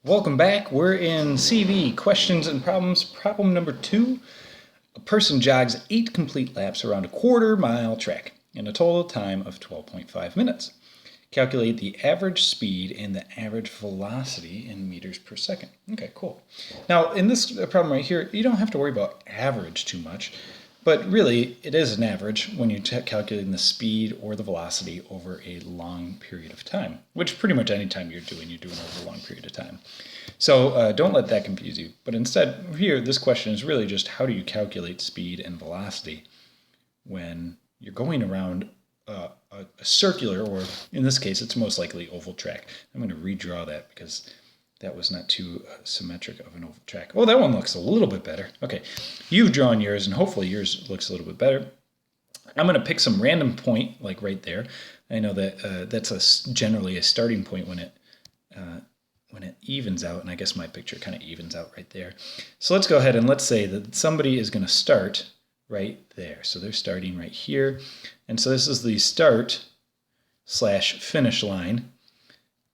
Welcome back. We're in CV, questions and problems. Problem number 2. A person jogs 8 complete laps around a quarter-mile track in a total time of 12.5 minutes. Calculate the average speed and the average velocity in meters per second. Okay, cool. Now, in this problem right here, you don't have to worry about average too much, but really, it is an average when you're calculating the speed or the velocity over a long period of time, which pretty much any time you're doing over a long period of time. So don't let that confuse you. But instead, here, this question is really just how do you calculate speed and velocity when you're going around a circular, or in this case, it's most likely oval track. I'm going to redraw that because that was not too symmetric of an oval track. Oh, that one looks a little bit better. Okay, you've drawn yours, and hopefully yours looks a little bit better. I'm going to pick some random point, like right there. I know that that's generally a starting point when it evens out, and I guess my picture kind of evens out right there. So let's go ahead and let's say that somebody is going to start right there. So they're starting right here, and so this is the start/finish line.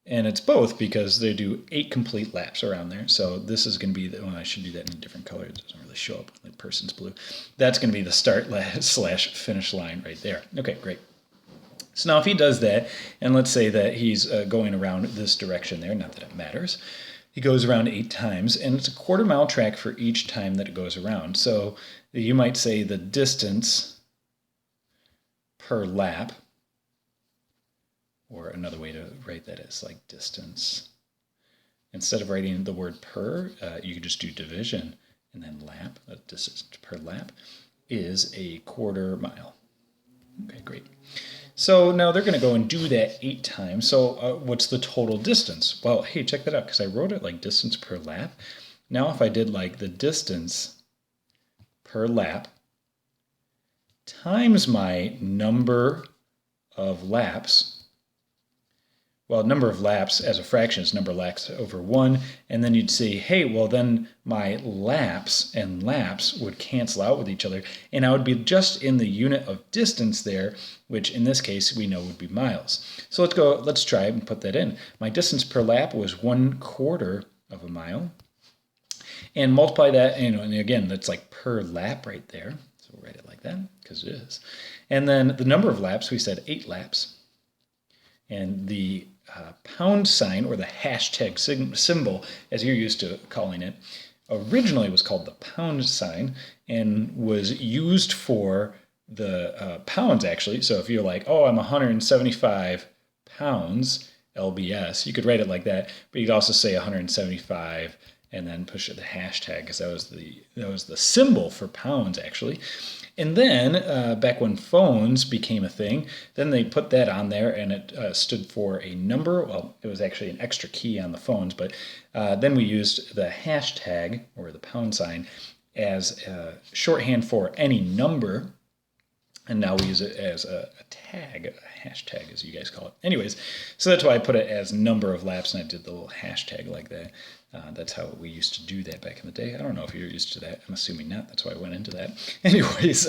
And it's both because they do 8 complete laps around there. So this is going to be the, I should do that in a different color. It doesn't really show up like person's blue. That's going to be the start/finish line right there. Okay, great. So now if he does that, and let's say that he's going around this direction there, not that it matters. He goes around 8 times, and it's a quarter-mile track for each time that it goes around. So you might say the distance per lap, or another way to write that is like distance. Instead of writing the word per, you could just do division, and then lap, distance per lap, is a quarter mile. Okay, great. So now they're going to go and do that 8 times. So what's the total distance? Well, hey, check that out, because I wrote it like distance per lap. Now if I did like the distance per lap times my number of laps, well, number of laps as a fraction is number of laps over 1, and then you'd say, hey, well then my laps and laps would cancel out with each other, and I would be just in the unit of distance there, which in this case we know would be miles. So let's try and put that in. My distance per lap was 1/4 of a mile, and multiply that, and again, that's like per lap right there, so we'll write it like that, because it is. And then the number of laps, we said 8 laps, and the pound sign, or the hashtag symbol, as you're used to calling it, originally was called the pound sign and was used for the pounds, actually. So if you're like, oh, I'm 175 pounds, LBS, you could write it like that, but you'd also say 175 and then push the hashtag, because that was the symbol for pounds, actually. And then, back when phones became a thing, then they put that on there, and it stood for a number. Well, it was actually an extra key on the phones, but then we used the hashtag, or the pound sign, as shorthand for any number, and now we use it as a tag, a hashtag, as you guys call it. Anyways, so that's why I put it as number of laps, and I did the little hashtag like that. That's how we used to do that back in the day. I don't know if you're used to that. I'm assuming not. That's why I went into that. Anyways,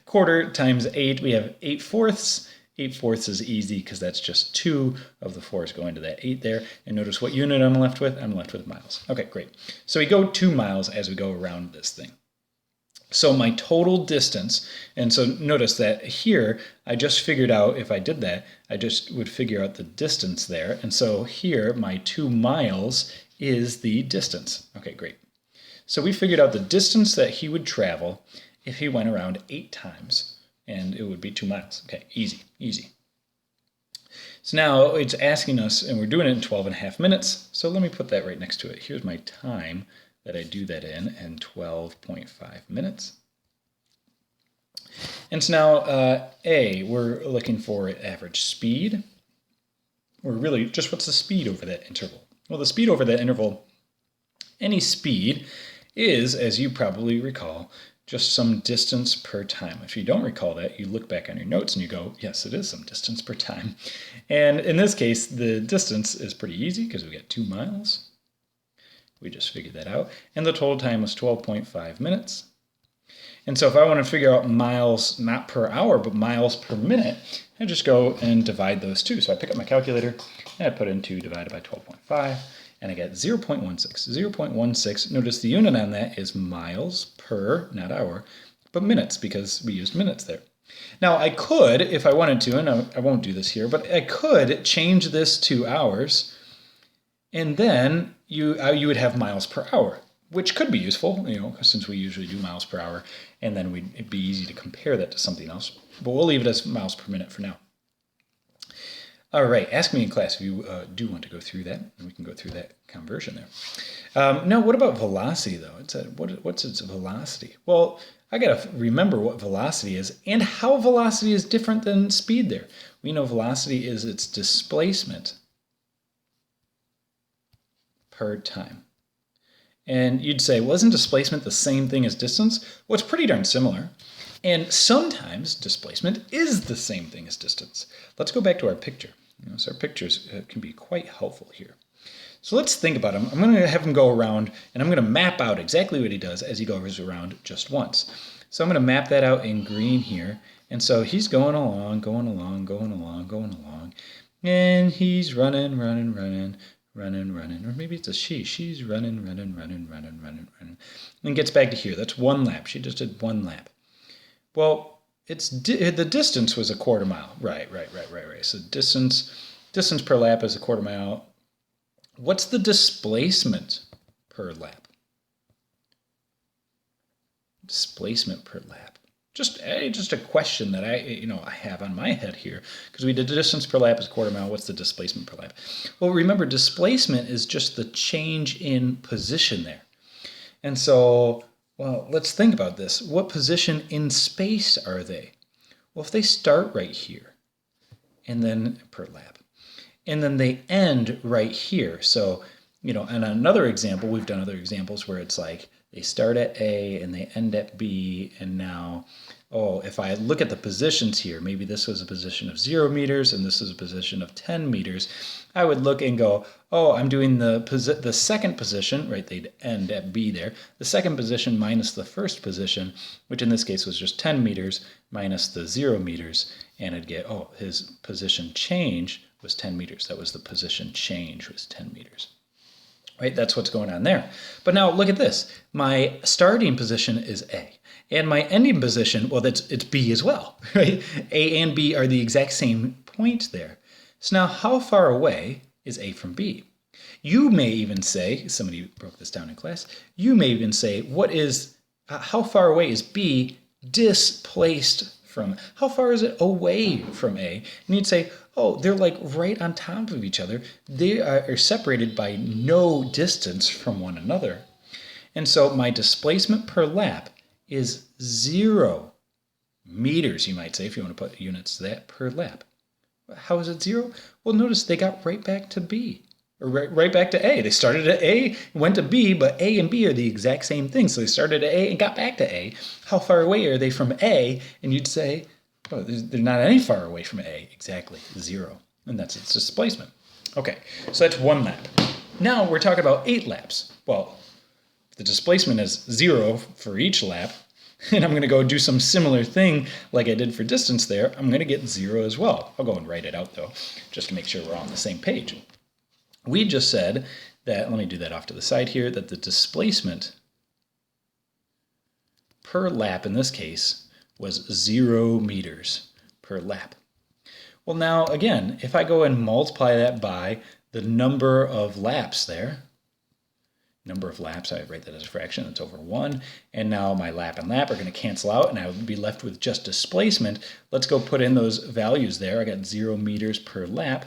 quarter times 8, we have 8/4. 8/4 is easy because that's just 2 of the 4s going to that 8 there. And notice what unit I'm left with? I'm left with miles. Okay, great. So we go 2 miles as we go around this thing. So my total distance, and so notice that here, I just figured out, if I did that, I just would figure out the distance there. And so here, my 2 miles is the distance. Okay, great. So we figured out the distance that he would travel if he went around 8 times, and it would be 2 miles. Okay, easy, easy. So now it's asking us, and we're doing it in 12.5 minutes, so let me put that right next to it. Here's my time that I do that in 12.5 minutes. And so now, we're looking for average speed, or really just what's the speed over that interval? Well, the speed over that interval, any speed, is, as you probably recall, just some distance per time. If you don't recall that, you look back on your notes and you go, yes, it is some distance per time. And in this case, the distance is pretty easy because we got 2 miles. We just figured that out. And the total time was 12.5 minutes. And so if I want to figure out miles, not per hour, but miles per minute, I just go and divide those two. So I pick up my calculator, and I put in 2 divided by 12.5, and I got 0.16. 0.16, notice the unit on that is miles per, not hour, but minutes, because we used minutes there. Now I could, if I wanted to, and I won't do this here, but I could change this to hours, and then you would have miles per hour, which could be useful, since we usually do miles per hour, and then it'd be easy to compare that to something else. But we'll leave it as miles per minute for now. All right, ask me in class if you do want to go through that, and we can go through that conversion there. Now, what about velocity, though? What's its velocity? Well, I got to remember what velocity is and how velocity is different than speed there. We know velocity is its displacement per time. And you'd say, well, isn't displacement the same thing as distance? Well, it's pretty darn similar. And sometimes displacement is the same thing as distance. Let's go back to our picture. So our pictures can be quite helpful here. So let's think about him. I'm going to have him go around, and I'm going to map out exactly what he does as he goes around just once. So I'm going to map that out in green here. And so he's going along, going along, going along, going along. And he's running, running, running, running, running. Or maybe it's a she. She's running, running, running, running, running, running. And gets back to here. That's one lap. She just did one lap. Well, the distance was a quarter mile. Right. So distance per lap is a quarter mile. What's the displacement per lap? Displacement per lap. Just a question that I have on my head here, because we did the distance per lap is a quarter mile. What's the displacement per lap? Well, remember, displacement is just the change in position there. And so, well, let's think about this. What position in space are they? Well, if they start right here, and then per lap, and then they end right here. So, in another example, we've done other examples where it's like they start at A and they end at B, and now, if I look at the positions here, maybe this was a position of 0 meters and this is a position of 10 meters, I would look and go, I'm doing the second position, right? They'd end at B there. The second position minus the first position, which in this case was just 10 meters, minus the 0 meters, and I'd get, his position change was 10 meters. That was the position change, was 10 meters. Right, that's what's going on there. But now look at this. My starting position is A. And my ending position, well, it's B as well, right? A and B are the exact same point there. So now how far away is A from B? You may even say, somebody broke this down in class, you may even say, how far away is B displaced from? How far is it away from A? And you'd say, they're like right on top of each other. They are separated by no distance from one another. And so my displacement per lap is 0 meters, you might say, if you want to put units to that, per lap. How is it 0? Well, notice they got right back to B, or right back to A. They started at A, went to B, but A and B are the exact same thing. So they started at A and got back to A. How far away are they from A? And you'd say, they're not any far away from A. Exactly, 0. And that's its displacement. Okay, so that's one lap. Now we're talking about 8 laps. Well, the displacement is 0 for each lap, and I'm going to go do some similar thing like I did for distance there. I'm going to get 0 as well. I'll go and write it out, though, just to make sure we're on the same page. We just said that, let me do that off to the side here, that the displacement per lap in this case was 0 meters per lap. Well, now, again, if I go and multiply that by the number of laps there, number of laps, I write that as a fraction, that's over 1, and now my lap and lap are going to cancel out, and I would be left with just displacement. Let's go put in those values there. I got 0 meters per lap,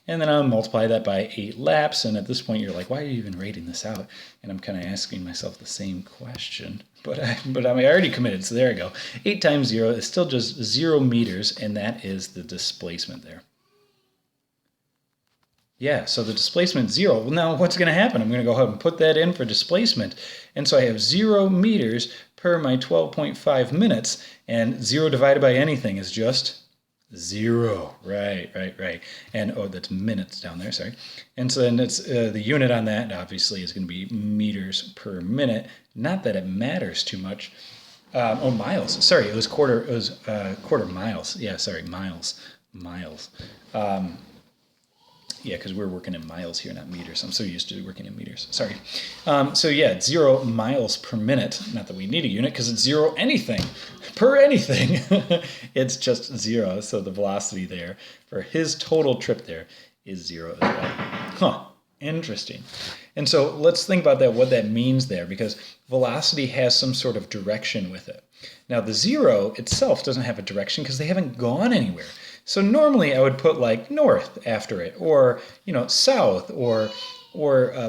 and then I'll multiply that by 8 laps, and at this point you're like, why are you even writing this out? And I'm kind of asking myself the same question, but I'm already committed, so there I go. 8 times 0 is still just 0 meters, and that is the displacement there. Yeah, so the displacement is 0. Well, now what's going to happen? I'm going to go ahead and put that in for displacement. And so I have 0 meters per my 12.5 minutes, and 0 divided by anything is just 0. Right. And, that's minutes down there, sorry. And so then it's the unit on that, obviously, is going to be meters per minute. Not that it matters too much. Miles. Sorry, it was quarter miles. Yeah, sorry, miles. Yeah, because we're working in miles here, not meters. I'm so used to working in meters. Sorry. So yeah, it's 0 miles per minute. Not that we need a unit because it's 0 anything per anything. It's just 0. So the velocity there for his total trip there is 0 as well. Huh. Interesting. And so let's think about that, what that means there, because velocity has some sort of direction with it. Now the 0 itself doesn't have a direction because they haven't gone anywhere. So normally I would put like north after it, or south, or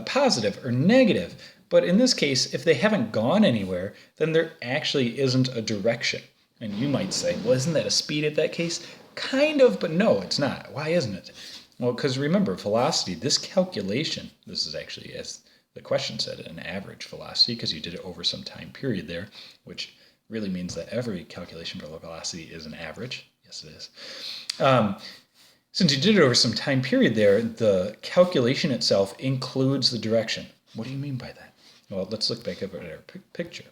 positive or negative. But in this case, if they haven't gone anywhere, then there actually isn't a direction. And you might say, well, isn't that a speed at that case? Kind of, but no, it's not. Why isn't it? Well, because remember, velocity, this calculation, this is actually, as the question said, an average velocity, because you did it over some time period there, which really means that every calculation for velocity is an average. Yes, it is. Since you did it over some time period there, the calculation itself includes the direction. What do you mean by that? Well, let's look back up at our picture.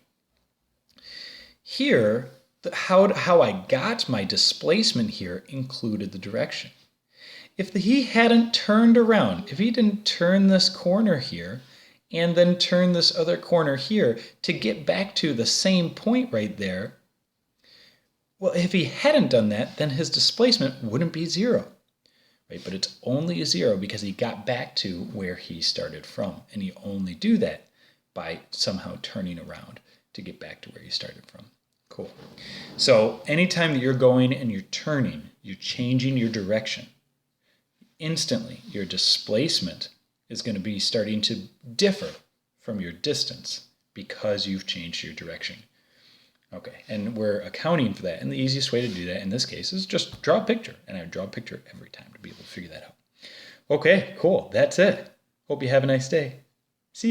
Here, how I got my displacement here included the direction. If he hadn't turned around, if he didn't turn this corner here and then turn this other corner here to get back to the same point right there, well, if he hadn't done that, then his displacement wouldn't be 0. Right? But it's only 0 because he got back to where he started from. And you only do that by somehow turning around to get back to where you started from. Cool. So anytime that you're going and you're turning, you're changing your direction. Instantly, your displacement is going to be starting to differ from your distance because you've changed your direction. Okay, and we're accounting for that. And the easiest way to do that in this case is just draw a picture. And I draw a picture every time to be able to figure that out. Okay, cool. That's it. Hope you have a nice day. See ya.